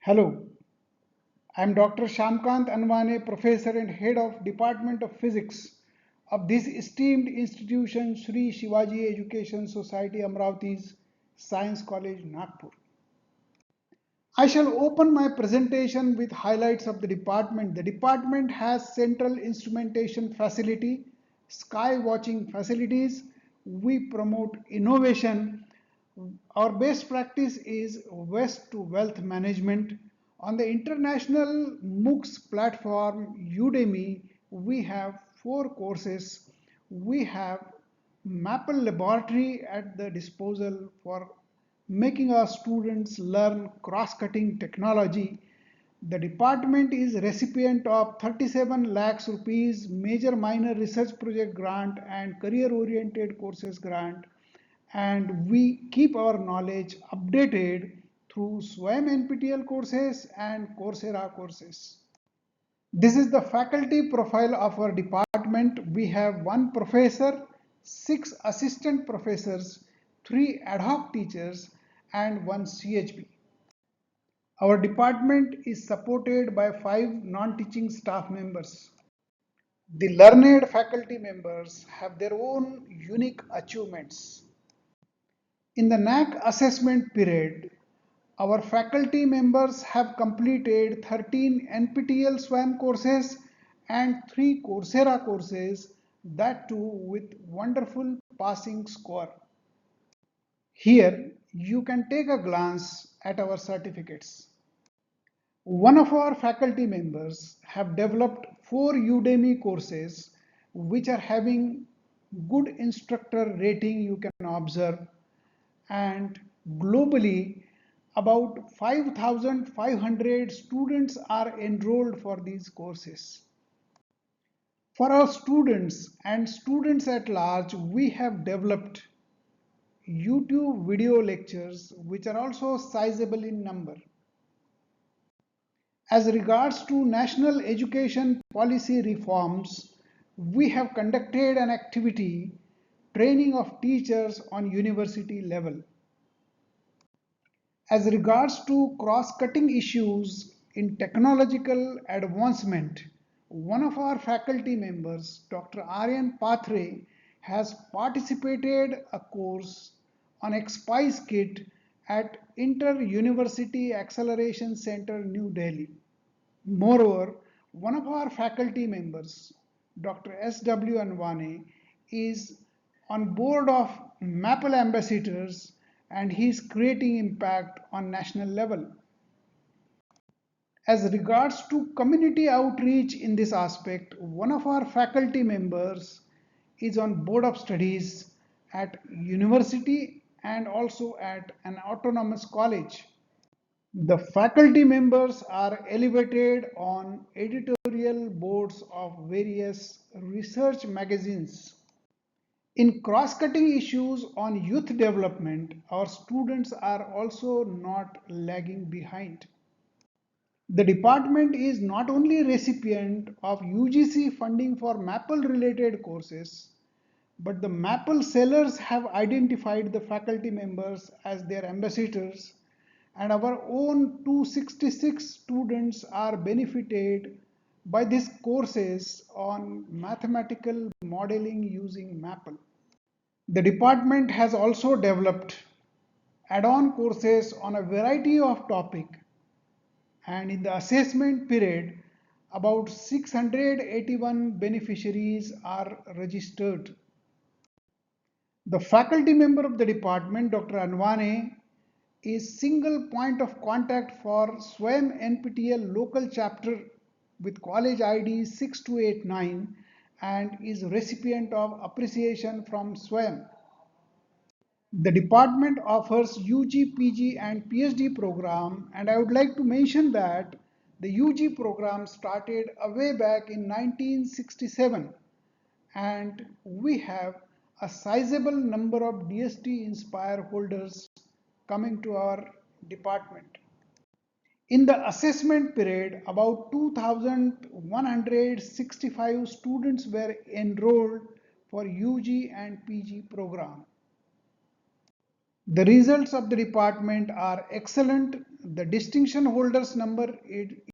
Hello, I am Dr. Shyamkant Anwane, Professor and Head of Department of Physics of this esteemed institution, Shri Shivaji Education Society, Amravati's Science College, Nagpur. I shall open my presentation with highlights of the department. The department has central instrumentation facility, sky watching facilities. We promote innovation. Our best practice is West to Wealth Management. On the international MOOCs platform Udemy, we have four courses. We have Maple Laboratory at the disposal for making our students learn cross-cutting technology. The department is recipient of 37 lakhs rupees major minor research project grant and career oriented courses grant, and we keep our knowledge updated through SWAYAM NPTEL courses and Coursera courses. This is the faculty profile of our department. We have one professor, six assistant professors, three ad hoc teachers, and one CHB. Our department is supported by five non-teaching staff members. The learned faculty members have their own unique achievements. In the NAC assessment period, our faculty members have completed 13 NPTEL SWAM courses and 3 Coursera courses, that too with wonderful passing score. Here you can take a glance at our certificates. One of our faculty members have developed 4 Udemy courses which are having good instructor rating, you can observe, and globally about 5,500 students are enrolled for these courses. For our students and students at large, we have developed YouTube video lectures which are also sizable in number. As regards to national education policy reforms, we have conducted an activity training of teachers on university level. As regards to cross-cutting issues in technological advancement, one of our faculty members, Dr. Aryan Pathre, has participated a course on XPICE kit at Inter-University Acceleration Center, New Delhi. Moreover, one of our faculty members, Dr. S.W. Anwane, is on board of Maple Ambassadors and he is creating impact on national level. As regards to community outreach in this aspect, one of our faculty members is on board of studies at university and also at an autonomous college. The faculty members are elevated on editorial boards of various research magazines. In cross-cutting issues on youth development, our students are also not lagging behind. The department is not only recipient of UGC funding for MAPL related courses, but the MAPL sellers have identified the faculty members as their ambassadors, and our own 266 students are benefited by these courses on mathematical modeling using MAPL. The department has also developed add-on courses on a variety of topics, and in the assessment period about 681 beneficiaries are registered. The faculty member of the department, Dr. Anwane, is single point of contact for SWAYAM NPTEL local chapter with college ID 6289 and is recipient of appreciation from SWAYAM. The department offers UG, PG and PhD program, and I would like to mention that the UG program started way back in 1967 and we have a sizable number of DST Inspire holders coming to our department. In the assessment period, about 2,165 students were enrolled for UG and PG program. The results of the department are excellent. The distinction holders number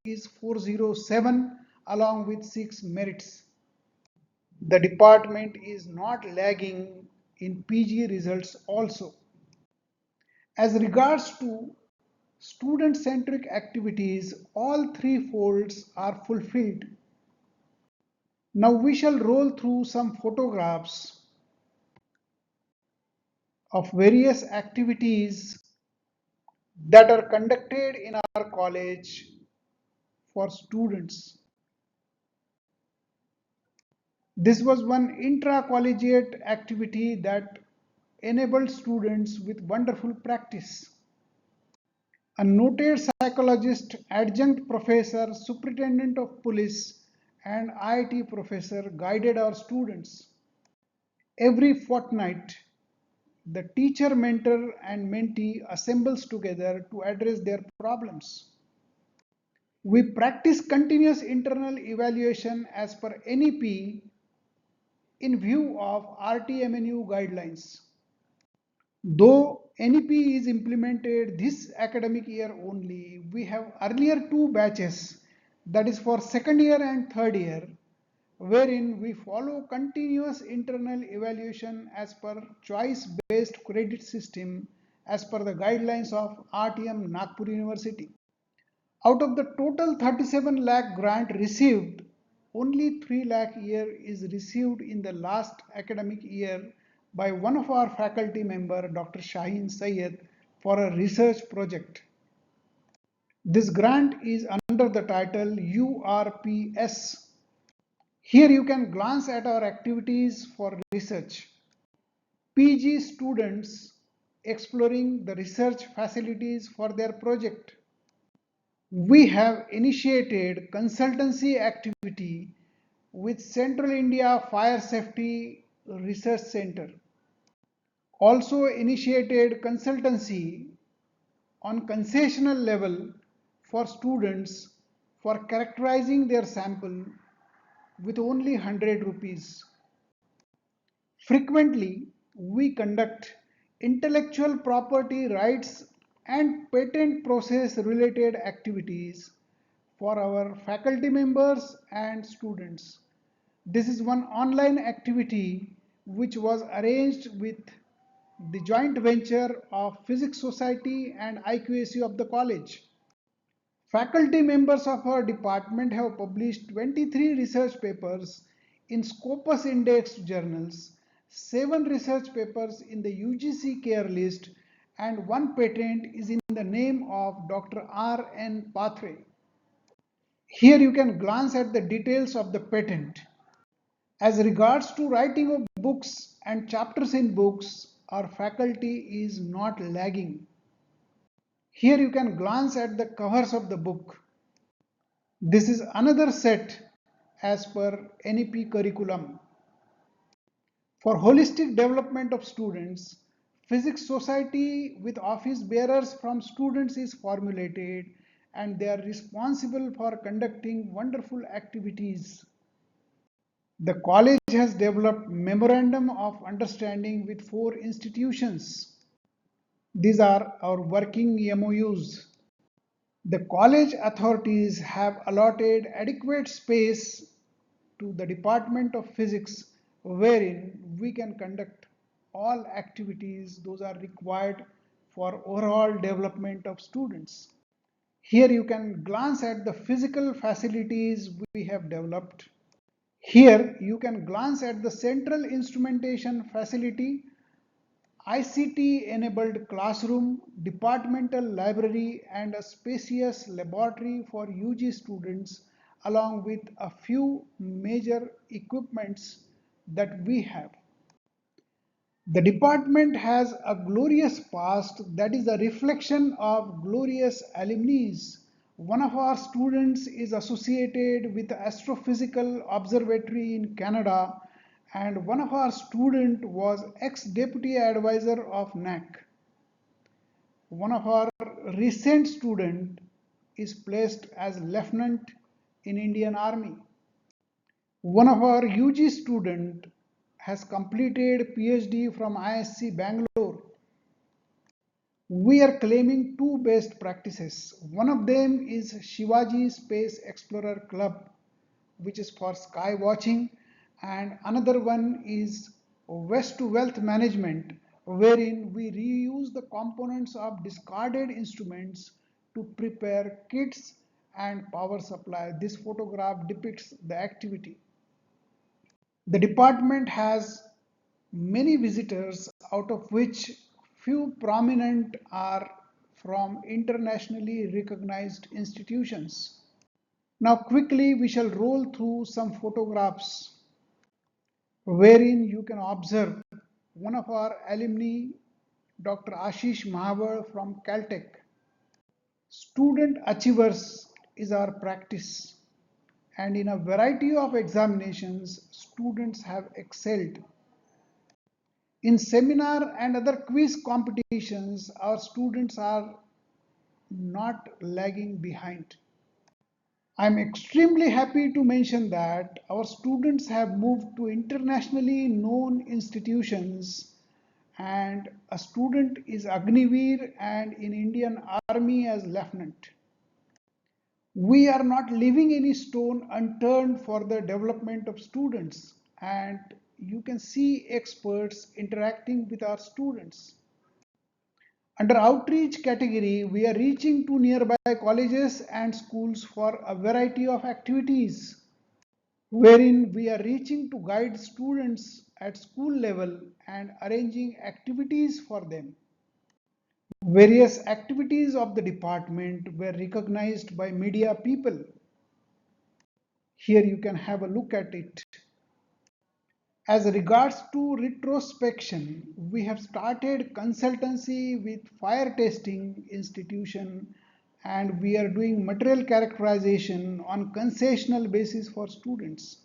is 407 along with 6 merits. The department is not lagging in PG results also. As regards to student-centric activities, all three folds are fulfilled. Now we shall roll through some photographs of various activities that are conducted in our college for students. This was one intra-collegiate activity that enabled students with wonderful practice. A noted psychologist, adjunct professor, superintendent of police, and IIT professor guided our students. Every fortnight, the teacher, mentor, and mentee assembles together to address their problems. We practice continuous internal evaluation as per NEP in view of RTMNU guidelines. Though NEP is implemented this academic year only, we have earlier two batches, that is for second year and third year, wherein we follow continuous internal evaluation as per choice-based credit system as per the guidelines of RTM Nagpur University. Out of the total 37 lakh grant received, only 3 lakh year is received in the last academic year by one of our faculty member, Dr. Shaheen Syed, for a research project. This grant is under the title URPS. Here you can glance at our activities for research. PG students exploring the research facilities for their project. We have initiated consultancy activity with Central India Fire Safety Research Center. Also initiated consultancy on concessional level for students for characterizing their sample with only 100 rupees. Frequently, we conduct intellectual property rights and patent process related activities for our faculty members and students. This is one online activity which was arranged with the joint venture of Physics Society and IQAC of the college. Faculty members of our department have published 23 research papers in Scopus indexed journals, 7 research papers in the UGC care list, and one patent is in the name of Dr. R. N. Pathre. Here you can glance at the details of the patent. As regards to writing of books and chapters in books, our faculty is not lagging. Here you can glance at the covers of the book. This is another set as per NEP curriculum. For holistic development of students, Physics Society with office bearers from students is formulated and they are responsible for conducting wonderful activities. The college has developed Memorandum of Understanding with 4 institutions. These are our working MOUs. The college authorities have allotted adequate space to the Department of Physics wherein we can conduct all activities those are required for overall development of students. Here you can glance at the physical facilities we have developed. Here you can glance at the central instrumentation facility, ICT enabled classroom, departmental library and a spacious laboratory for UG students along with a few major equipments that we have. The department has a glorious past that is a reflection of glorious alumni. One of our students is associated with the Astrophysical Observatory in Canada and one of our student was ex-deputy advisor of NAC. One of our recent student is placed as lieutenant in Indian Army. One of our UG student has completed PhD from ISC Bangalore. We are claiming two best practices. One of them is Shivaji Space Explorer Club, which is for sky watching, and another one is West to Wealth Management, wherein we reuse the components of discarded instruments to prepare kits and power supply. This photograph depicts the activity. The department has many visitors, out of which few prominent are from internationally recognized institutions. Now, quickly, we shall roll through some photographs wherein you can observe one of our alumni, Dr. Ashish Mahavar from Caltech. Student achievers is our practice, and in a variety of examinations, students have excelled. In seminar and other quiz competitions, our students are not lagging behind. I'm extremely happy to mention that our students have moved to internationally known institutions, and a student is Agniveer and in Indian Army as lieutenant. We are not leaving any stone unturned for the development of students, and you can see experts interacting with our students. Under outreach category, we are reaching to nearby colleges and schools for a variety of activities, wherein we are reaching to guide students at school level and arranging activities for them. Various activities of the department were recognized by media people. Here you can have a look at it. As regards to retrospection, we have started consultancy with fire testing institution, and we are doing material characterization on concessional basis for students.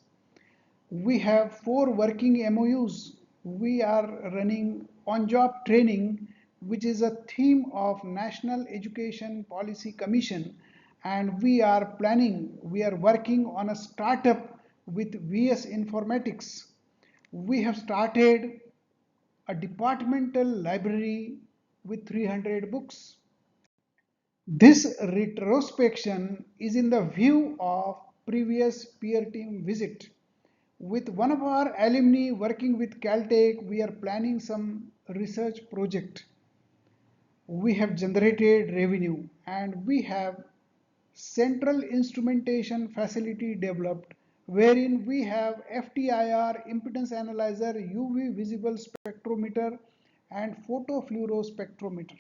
We have 4 working MOUs. We are running on-job training, which is a theme of National Education Policy Commission, and we are working on a startup with VS Informatics. We have started a departmental library with 300 books. This retrospection is in the view of previous peer team visit. With one of our alumni working with Caltech, we are planning some research project. We have generated revenue and we have central instrumentation facility developed, wherein we have FTIR impedance analyzer, UV visible spectrometer and photofluorospectrometer.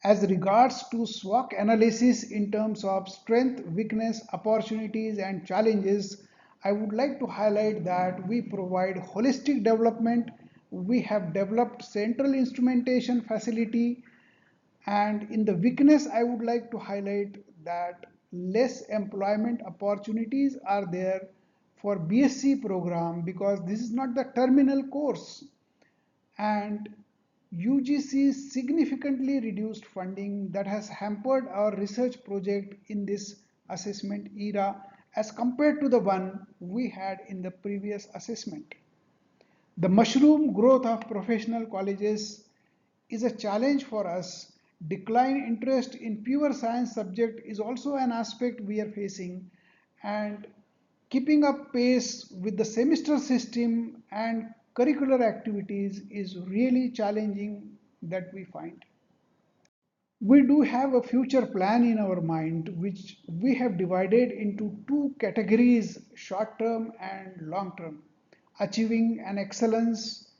As regards to SWOT analysis in terms of strength, weakness, opportunities and challenges, I would like to highlight that we provide holistic development. We have developed central instrumentation facility, and in the weakness I would like to highlight that less employment opportunities are there for BSc program because this is not the terminal course, and UGC significantly reduced funding that has hampered our research project in this assessment era as compared to the one we had in the previous assessment. The mushroom growth of professional colleges is a challenge for us. Decline interest in pure science subject is also an aspect we are facing, and keeping up pace with the semester system and curricular activities is really challenging that we find. We do have a future plan in our mind which we have divided into two categories, short term and long term. Achieving an excellence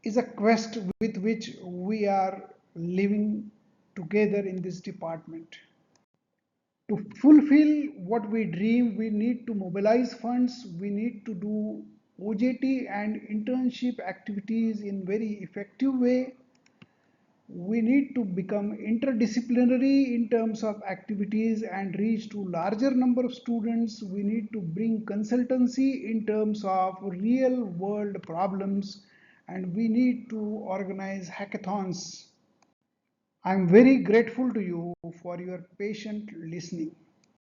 is a quest with which we are living together in this department. To fulfill what we dream, we need to mobilize funds, we need to do OJT and internship activities in very effective way. We need to become interdisciplinary in terms of activities and reach to larger number of students. We need to bring consultancy in terms of real world problems, and we need to organize hackathons. I'm very grateful to you for your patient listening.